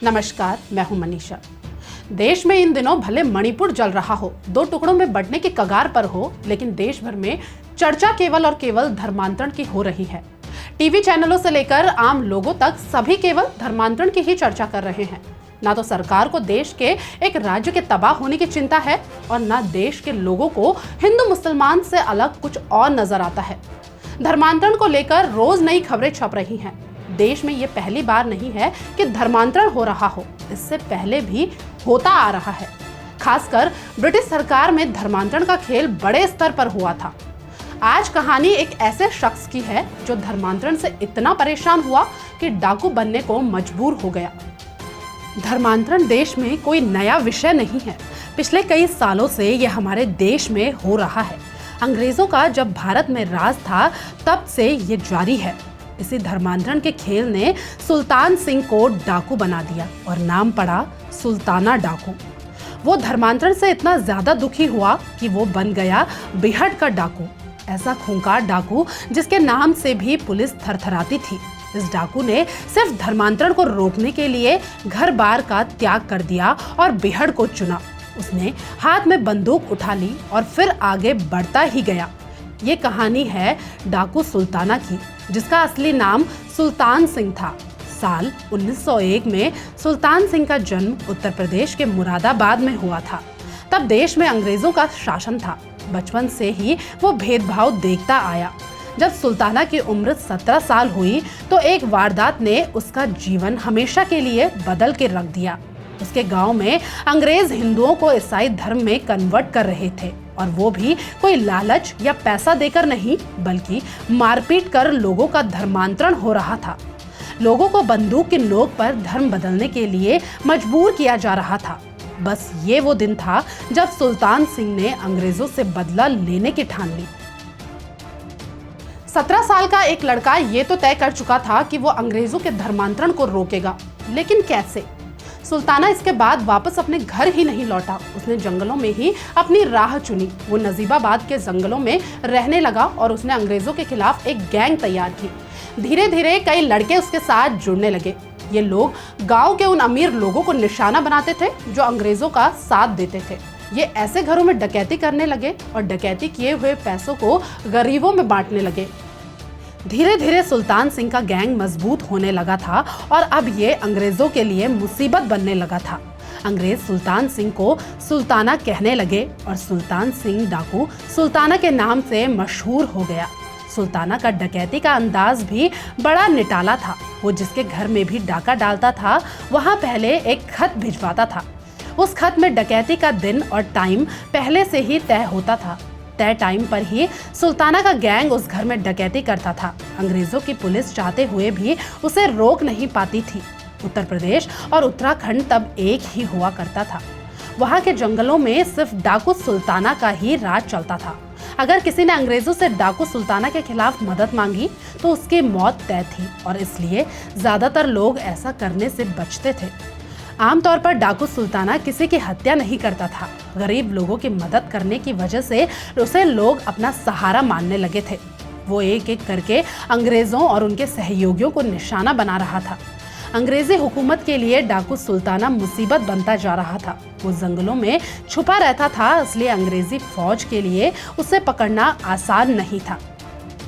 नमस्कार, मैं हूं मनीषा। देश में इन दिनों भले मणिपुर जल रहा हो, दो टुकड़ों में बंटने की कगार पर हो, लेकिन देश भर में चर्चा केवल और केवल धर्मांतरण की हो रही है। टीवी चैनलों से लेकर आम लोगों तक सभी केवल धर्मांतरण की ही चर्चा कर रहे हैं। ना तो सरकार को देश के एक राज्य के तबाह होने की चिंता है और ना देश के लोगों को हिंदू मुसलमान से अलग कुछ और नजर आता है। धर्मांतरण को लेकर रोज नई खबरें छप रही हैं। देश में ये पहली बार नहीं है कि धर्मांतरण हो रहा हो, इससे पहले भी होता आ रहा है। खासकर ब्रिटिश सरकार में धर्मांतरण का खेल बड़े स्तर पर हुआ था। आज कहानी एक ऐसे शख्स की है जो धर्मांतरण से इतना परेशान हुआ कि डाकू बनने को मजबूर हो गया। धर्मांतरण देश में कोई नया विषय नहीं है। पिछले कई सालों से यह हमारे देश में हो रहा है। अंग्रेजों का जब भारत में राज था तब से ये जारी है। इसी धर्मांतरण के खेल ने सुल्तान सिंह को डाकू बना दिया और नाम पड़ा सुल्ताना डाकू। वो धर्मांतरण से इतना ज्यादा दुखी हुआ कि वो बन गया बेहट का डाकू, ऐसा खूंखार डाकू जिसके नाम से भी पुलिस थरथराती थी। इस डाकू ने सिर्फ धर्मांतरण को रोकने के लिए घर बार का त्याग कर दिया और बेहट को चुना। उसने हाथ में बंदूक उठा ली और फिर आगे बढ़ता ही गया। ये कहानी है डाकू सुल्ताना की, जिसका असली नाम सुल्तान सिंह था। साल 1901 में सुल्तान सिंह का जन्म उत्तर प्रदेश के मुरादाबाद में हुआ था। तब देश में अंग्रेजों का शासन था। बचपन से ही वो भेदभाव देखता आया। जब सुल्ताना की उम्र 17 साल हुई तो एक वारदात ने उसका जीवन हमेशा के लिए बदल के रख दिया। उसके गांव में अंग्रेज हिंदुओं को ईसाई धर्म में कन्वर्ट कर रहे थे, और वो भी कोई लालच या पैसा देकर नहीं, बल्कि मारपीट कर लोगों का धर्मांतरण हो रहा था। लोगों को बंदूक की नोक पर धर्म बदलने के लिए मजबूर किया जा रहा था। बस ये वो दिन था जब सुल्तान सिंह ने अंग्रेजों से बदला लेने की ठान ली। 17 साल का एक लड़का ये तो तय कर चुका था कि वो अंग्रेजों के धर्मांतरण को रोकेगा, लेकिन कैसे? सुल्ताना इसके बाद वापस अपने घर ही नहीं लौटा। उसने जंगलों में ही अपनी राह चुनी। वो नजीबाबाद के जंगलों में रहने लगा और उसने अंग्रेजों के खिलाफ एक गैंग तैयार की। धीरे धीरे कई लड़के उसके साथ जुड़ने लगे। ये लोग गांव के उन अमीर लोगों को निशाना बनाते थे जो अंग्रेजों का साथ देते थे। ये ऐसे घरों में डकैती करने लगे और डकैती किए हुए पैसों को गरीबों में बांटने लगे। धीरे धीरे सुल्तान सिंह का गैंग मजबूत होने लगा था और अब ये अंग्रेजों के लिए मुसीबत बनने लगा था। अंग्रेज सुल्तान सिंह को सुल्ताना कहने लगे और सुल्तान सिंह डाकू सुल्ताना के नाम से मशहूर हो गया। सुल्ताना का डकैती का अंदाज भी बड़ा निटाला था। वो जिसके घर में भी डाका डालता था, वहां पहले एक खत भिजवाता था। उस खत में डकैती का दिन और टाइम पहले से ही तय होता था। तय टाइम पर ही सुल्ताना का गैंग उस घर में डकैती करता था। अंग्रेजों की पुलिस चाहते हुए भी उसे रोक नहीं पाती थी। उत्तर प्रदेश और उत्तराखंड तब एक ही हुआ करता था। वहां के जंगलों में सिर्फ डाकू सुल्ताना का ही राज चलता था। अगर किसी ने अंग्रेजों से डाकू सुल्ताना के खिलाफ मदद मांगी तो उसकी मौत तय थी, और इसलिए ज्यादातर लोग ऐसा करने से बचते थे। आमतौर पर डाकू सुल्ताना किसी की हत्या नहीं करता था। गरीब लोगों की मदद करने की वजह से उसे लोग अपना सहारा मानने लगे थे। वो एक एक करके अंग्रेजों और उनके सहयोगियों को निशाना बना रहा था। अंग्रेजी हुकूमत के लिए डाकू सुल्ताना मुसीबत बनता जा रहा था। वो जंगलों में छुपा रहता था, इसलिए अंग्रेजी फौज के लिए उसे पकड़ना आसान नहीं था।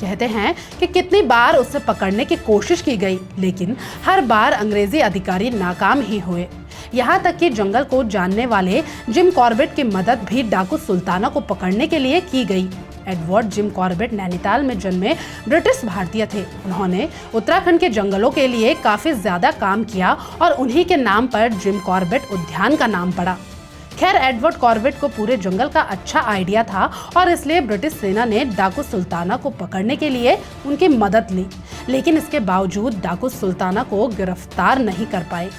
कहते हैं कि कितनी बार उसे पकड़ने की कोशिश की गई, लेकिन हर बार अंग्रेजी अधिकारी नाकाम ही हुए। यहाँ तक कि जंगल को जानने वाले जिम कॉर्बेट की मदद भी डाकू सुल्ताना को पकड़ने के लिए की गई। एडवर्ड जिम कॉर्बेट नैनीताल में जन्मे ब्रिटिश भारतीय थे। उन्होंने उत्तराखंड के जंगलों के लिए काफी ज्यादा काम किया और उन्हीं के नाम पर जिम कॉर्बेट उद्यान का नाम पड़ा। खैर, एडवर्ड कॉर्बेट को पूरे जंगल का अच्छा आइडिया था और इसलिए ब्रिटिश सेना ने डाकू सुल्ताना को पकड़ने के लिए उनकी मदद ली, लेकिन इसके बावजूद डाकू सुल्ताना को गिरफ्तार नहीं कर पाए।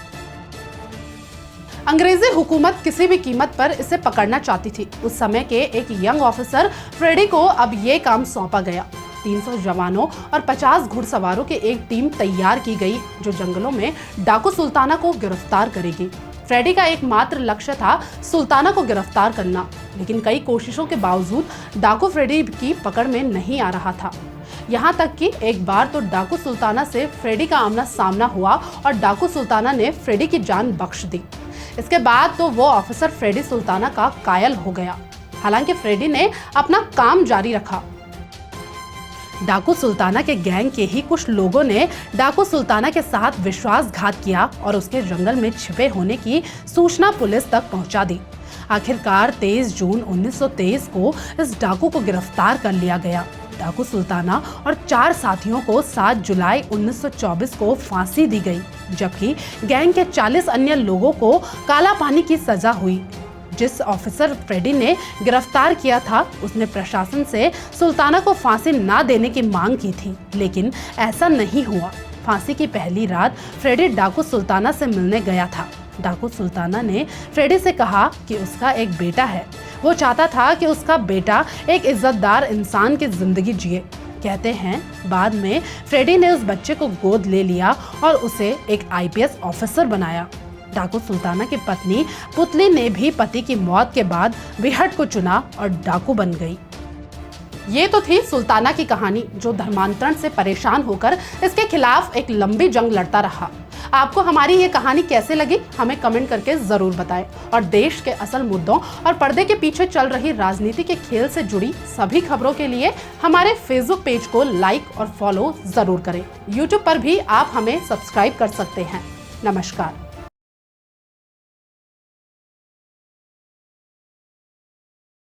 अंग्रेजी हुकूमत किसी भी कीमत पर इसे पकड़ना चाहती थी। उस समय के एक यंग ऑफिसर फ्रेडी को अब ये काम सौंपा गया। 300 जवानों और 50 घुड़सवारों की एक टीम तैयार की गई जो जंगलों में डाकू सुल्ताना को गिरफ्तार करेगी। फ्रेडी का एकमात्र लक्ष्य था सुल्ताना को गिरफ्तार करना, लेकिन कई कोशिशों के बावजूद डाकू फ्रेडी की पकड़ में नहीं आ रहा था। यहाँ तक कि एक बार तो डाकू सुल्ताना से फ्रेडी का आमना सामना हुआ और डाकू सुल्ताना ने फ्रेडी की जान बख्श दी। इसके बाद तो वो ऑफिसर फ्रेडी सुल्ताना का कायल हो गया। हालांकि फ्रेडी ने अपना काम जारी रखा। डाकू सुल्ताना के गैंग के ही कुछ लोगों ने डाकू सुल्ताना के साथ विश्वासघात किया और उसके जंगल में छिपे होने की सूचना पुलिस तक पहुंचा दी। आखिरकार 23 जून 1923 को इस डाकू को गिरफ्तार कर लिया गया। डाकू सुल्ताना और 4 साथियों को 7 जुलाई 1924 को फांसी दी गई, जबकि गैंग के 40 अन्य लोगों को काला पानी की सजा हुई। जिस ऑफिसर फ्रेडी ने गिरफ्तार किया था, उसने प्रशासन से सुल्ताना को फांसी ना देने की मांग की थी, लेकिन ऐसा नहीं हुआ। फांसी की पहली रात फ्रेडी डाकू सुल्ताना से मिलने गया था। डाकू सुल्ताना ने फ्रेडी से कहा कि उसका एक बेटा है। वो चाहता था कि उसका बेटा एक इज्जतदार इंसान की जिंदगी जिए। कहते हैं बाद में फ्रेडी ने उस बच्चे को गोद ले लिया और उसे एक IPS ऑफिसर बनाया। डाकू सुल्ताना की पत्नी पुतली ने भी पति की मौत के बाद बिहट को चुना और डाकू बन गई। ये तो थी सुल्ताना की कहानी, जो धर्मांतरण से परेशान होकर इसके खिलाफ एक लंबी जंग लड़ता रहा। आपको हमारी ये कहानी कैसे लगी, हमें कमेंट करके जरूर बताएं। और देश के असल मुद्दों और पर्दे के पीछे चल रही राजनीति के खेल से जुड़ी सभी खबरों के लिए हमारे फेसबुक पेज को लाइक और फॉलो जरूर करें। YouTube पर भी आप हमें सब्सक्राइब कर सकते हैं। नमस्कार।